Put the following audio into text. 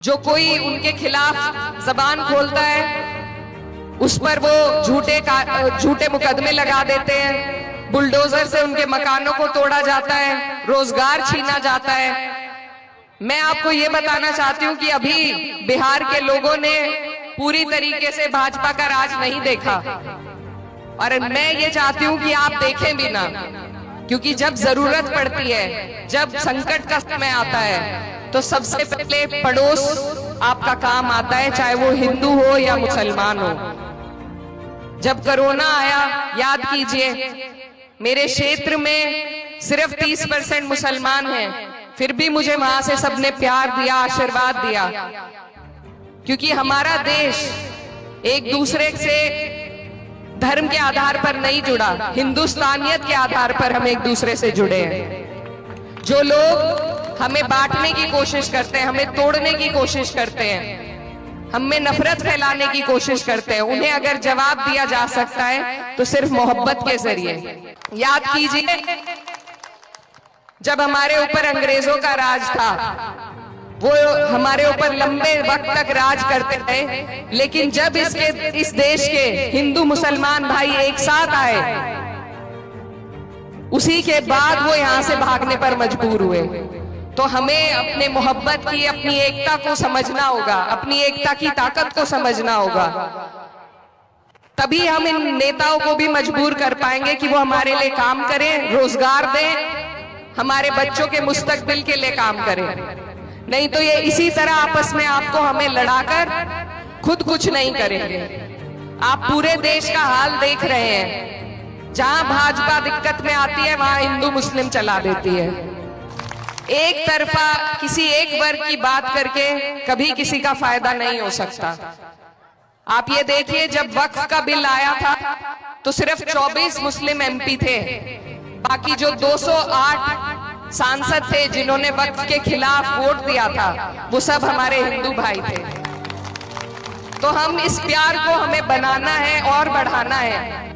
जो कोई उनके खिलाफ जबान खोलता है उस पर वो झूठे मुकदमे लगा देते हैं, बुलडोजर से उनके मकानों को तोड़ा जाता है, रोजगार छीना जाता है। मैं आपको ये बताना चाहती हूँ कि अभी बिहार के लोगों ने पूरी तरीके से भाजपा का राज नहीं देखा और मैं ये चाहती हूँ कि आप देखें भी ना, क्योंकि जब जरूरत पड़ती है, जब संकट का समय आता है तो सबसे पहले पड़ोस आपका काम आता है, चाहे वो हिंदू हो या मुसलमान हो। जब कोरोना आया, याद कीजिए मेरे क्षेत्र में सिर्फ 30% मुसलमान हैं, फिर भी मुझे वहां से सबने प्यार दिया, आशीर्वाद दिया, क्योंकि हमारा देश एक दूसरे से धर्म के आधार पर नहीं जुड़ा, हिंदुस्तानियत के आधार पर हम एक दूसरे से जुड़े हैं। जो लोग हमें बांटने की कोशिश करते हैं, हमें तोड़ने की कोशिश करते हैं, हमें नफरत फैलाने की कोशिश करते हैं, उन्हें अगर जवाब दिया जा सकता है तो सिर्फ मोहब्बत के जरिए। याद कीजिए जब हमारे ऊपर अंग्रेजों का राज था, वो हमारे ऊपर लंबे वक्त तक राज करते रहे, लेकिन जब इस देश के हिंदू मुसलमान भाई एक साथ आए, उसी के बाद वो यहाँ से भागने पर मजबूर हुए। तो हमें अपने मोहब्बत की, अपनी एकता को समझना होगा, अपनी एकता की ताकत को समझना होगा, तभी हम इन नेताओं को भी मजबूर कर पाएंगे कि वो हमारे लिए काम करें, रोजगार दें, हमारे बच्चों के मुस्तकबिल के लिए काम करें। नहीं तो ये इसी तरह आपस में आपको हमें लड़ाकर खुद कुछ नहीं करेंगे। आप पूरे देश का हाल देख रहे हैं, जहां भाजपा दिक्कत में आती है वहां हिंदू मुस्लिम चला देती है। एक तरफा किसी एक वर्ग की बात करके कभी किसी का फायदा नहीं हो सकता। आप ये देखिए जब वक्फ का बिल आया था तो सिर्फ 24 मुस्लिम एमपी थे, बाकी जो 208 सांसद थे जिन्होंने वक्फ के खिलाफ वोट दिया था वो सब हमारे हिंदू भाई थे। तो हम इस प्यार को हमें बनाना है और बढ़ाना है।